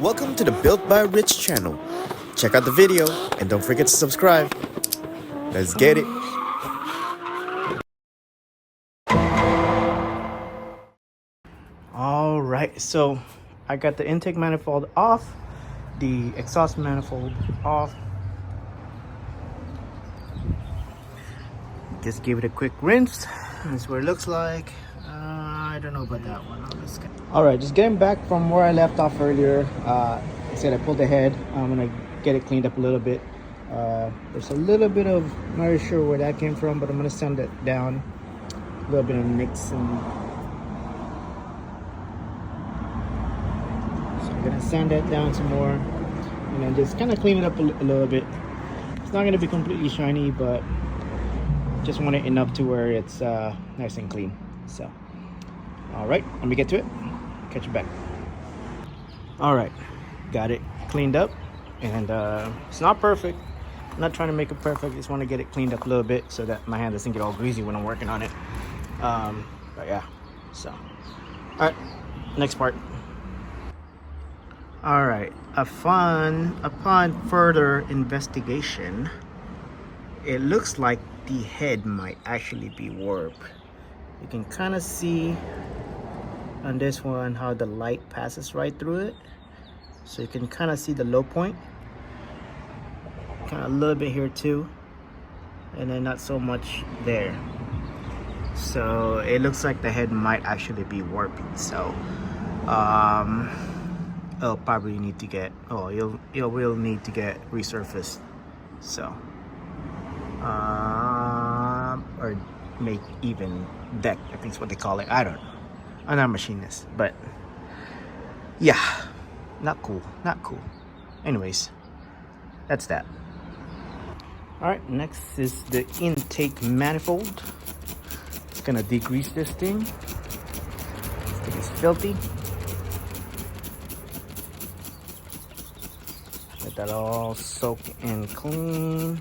Welcome to the Built by Rich channel. Check out the video and don't forget to subscribe. Let's get it. All right, so I got the intake manifold off, the exhaust manifold off. Just give it a quick rinse. That's what it looks like. I don't know about that one. All right, just getting back from where I left off earlier. I said I pulled the head. I'm gonna get it cleaned up a little bit. There's a little bit of, not really sure where that came from, but I'm gonna sand it down. A little bit of nicks and I'm gonna sand that down some more and then just kind of clean it up a little bit. It's not gonna be completely shiny, but just want it enough to where it's nice and clean. So all right, let me get to it, catch you back. All right, got it cleaned up, and it's not perfect. I'm not trying to make it perfect, just want to get it cleaned up a little bit so that my hand doesn't get all greasy when I'm working on it. But yeah, so all right, next part. All right, upon further investigation, it looks like the head might actually be warped. You can kind of see on this one how the light passes right through it, so you can kind of see the low point, kind of a little bit here too, and then not so much there. So it looks like the head might actually be warping. So it'll probably need to get, it will need to get resurfaced. So or make even deck, I think is what they call it. I don't know, I'm not a machinist, but yeah, not cool. Anyways, that's that. All right, next is the intake manifold. It's gonna degrease this thing. This thing is filthy. Let that all soak and clean.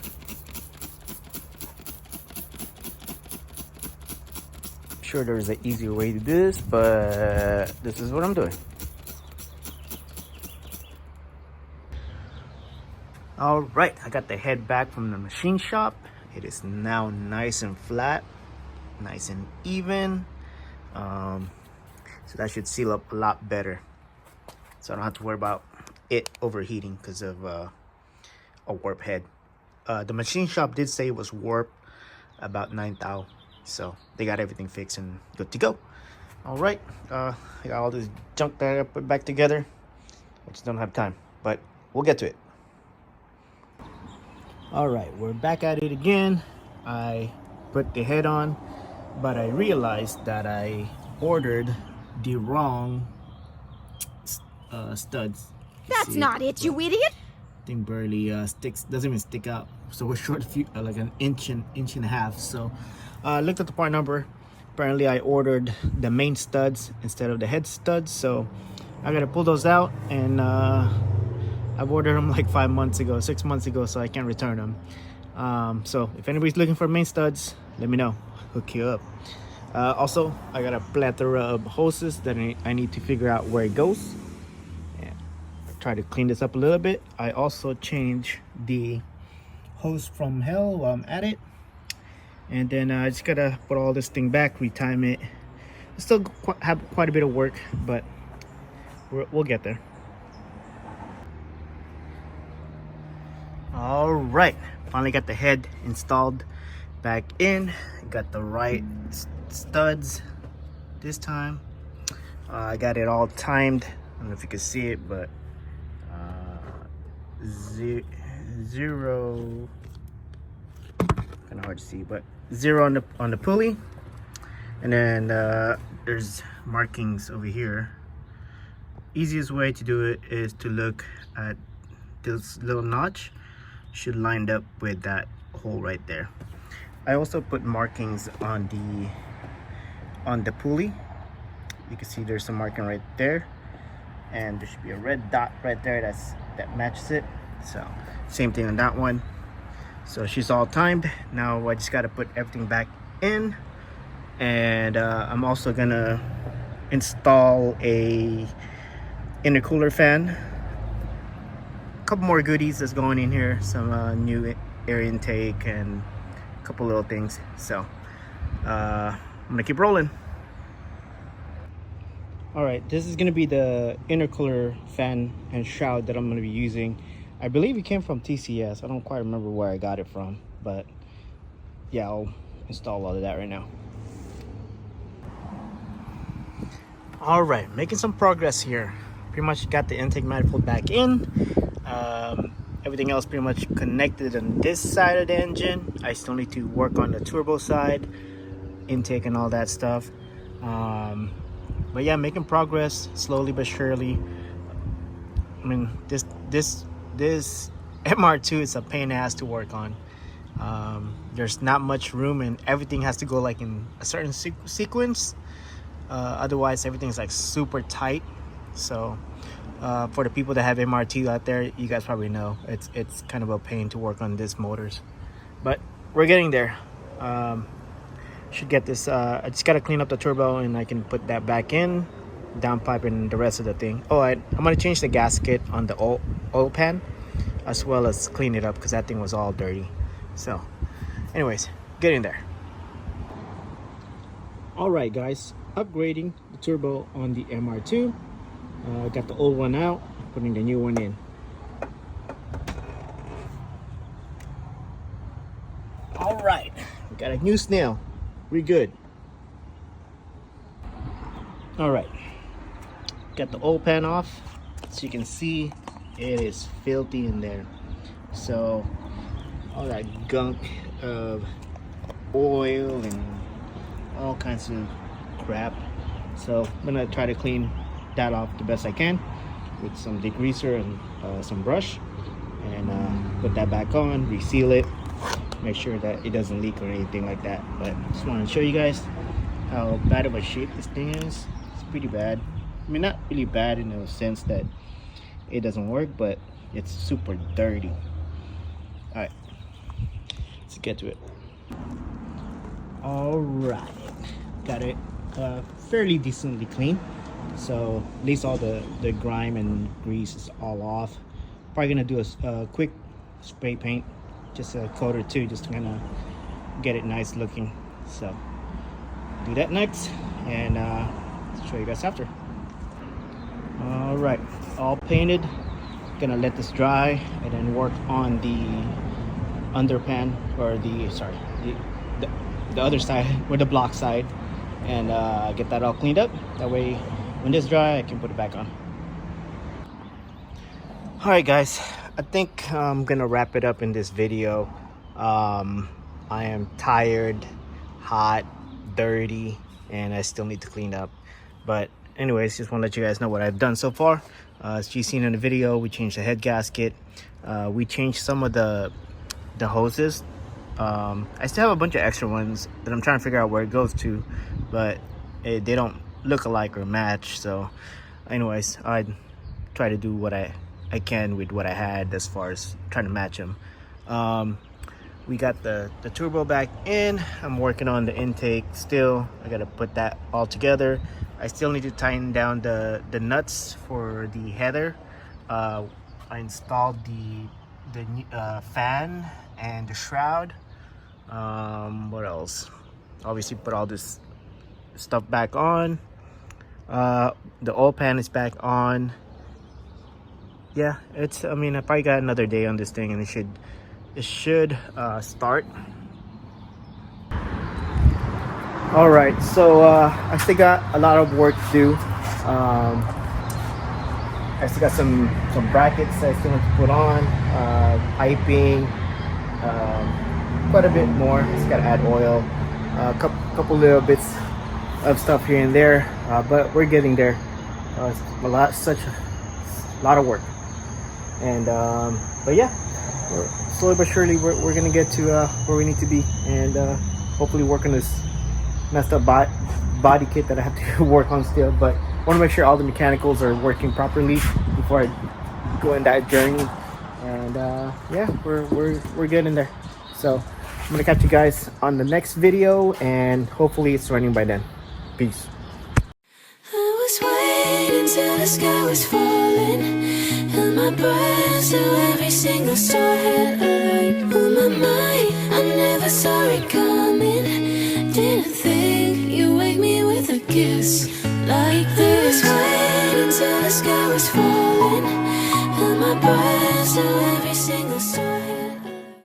Sure there's an easier way to do this, but this is what I'm doing. All right, I got the head back from the machine shop. It is now nice and flat, nice and even. So that should seal up a lot better, so I don't have to worry about it overheating because of a warp head. The machine shop did say it was warped about 9 thou. So they got everything fixed and good to go. All right, I got all this junk that I put back together. I just don't have time, but we'll get to it. All right, we're back at it again. I put the head on, but I realized that I ordered the wrong studs. That's not it, you idiot! Thing barely doesn't even stick out. So we're short a few, like an inch and a half. So I looked at the part number. Apparently I ordered the main studs instead of the head studs, so I gotta pull those out, and I've ordered them like 6 months ago, so I can't return them. So if anybody's looking for main studs, let me know, hook you up. Also, I got a plethora of hoses that I need to figure out where it goes. Try to clean this up a little bit. I also changed the hose from hell while I'm at it, and then I just gotta put all this thing back, retime it. I still have quite a bit of work, but we'll get there. All right, finally got the head installed back in. Got the right studs this time. I got it all timed. I don't know if you can see it, but zero, kind of hard to see, but 0 on the pulley, and then there's markings over here. Easiest way to do it is to look at this little notch. Should line up with that hole right there. I also put markings on the pulley. You can see there's some marking right there, and there should be a red dot right there that matches it. So same thing on that one. So she's all timed. Now I just got to put everything back in, and I'm also gonna install a intercooler fan couple more goodies that's going in here, some new air intake and a couple little things. So I'm gonna keep rolling. All right, this is gonna be the intercooler fan and shroud that I'm gonna be using. I believe it came from TCS. I don't quite remember where I got it from, but yeah, I'll install all of that right now. All right, making some progress here. Pretty much got the intake manifold back in. Everything else pretty much connected on this side of the engine. I still need to work on the turbo side, intake and all that stuff. But yeah, making progress slowly but surely. I mean, this MR2 is a pain in the ass to work on. There's not much room, and everything has to go like in a certain sequence. Otherwise, everything's like super tight. So for the people that have MR2 out there, you guys probably know it's kind of a pain to work on these motors. But we're getting there. Should get this. I just gotta clean up the turbo, and I can put that back in, downpipe, and the rest of the thing. Oh, I'm gonna change the gasket on the oil pan, as well as clean it up because that thing was all dirty. So anyways, getting there. All right, guys, upgrading the turbo on the MR2. Got the old one out, putting the new one in. All right, we got a new snail. We're good. All right, got the oil pan off. So you can see it is filthy in there. So all that gunk of oil and all kinds of crap. So I'm gonna try to clean that off the best I can with some degreaser and some brush, and put that back on, reseal it, make sure that it doesn't leak or anything like that. But just wanted to show you guys how bad of a shape this thing is. It's pretty bad. I mean, not really bad in the sense that it doesn't work, but it's super dirty. All right, let's get to it. All right, got it fairly decently clean. So at least all the grime and grease is all off. Probably gonna do a quick spray paint, just a coat or two, just to kind of get it nice looking. So do that next, and show you guys after. All right, all painted. Gonna let this dry and then work on the underpan, or the other side, or the block side, and get that all cleaned up. That way when this dry, I can put it back on. All right, guys, I think I'm gonna wrap it up in this video. I am tired, hot, dirty, and I still need to clean up. But anyways, just want to let you guys know what I've done so far. As you've seen in the video, we changed the head gasket. We changed some of the hoses. I still have a bunch of extra ones that I'm trying to figure out where it goes to, but they don't look alike or match. So anyways, I try to do what I can with what I had as far as trying to match them. We got the turbo back in. I'm working on the intake still. I gotta put that all together. I still need to tighten down the nuts for the header. I installed the fan and the shroud. What else? Obviously put all this stuff back on. The oil pan is back on. Yeah, I mean, I probably got another day on this thing, and it should start. All right, so I still got a lot of work to do. I still got some brackets I still need to put on, piping, quite a bit more. Just gotta add oil, a couple little bits of stuff here and there, but we're getting there. Such a lot of work, and but yeah, slowly but surely we're gonna get to where we need to be, and hopefully work on this messed up body kit that I have to work on still. But I want to make sure all the mechanicals are working properly before I go in that journey. And yeah, we're getting there. So I'm gonna catch you guys on the next video, and hopefully it's running by then. Peace. I was waiting till the sky was falling. Held my breath so every single star had a light on my mind. I never saw it coming. Didn't think you'd wake me with a kiss like this. Wait until the sky was falling. Held my breath so every single star had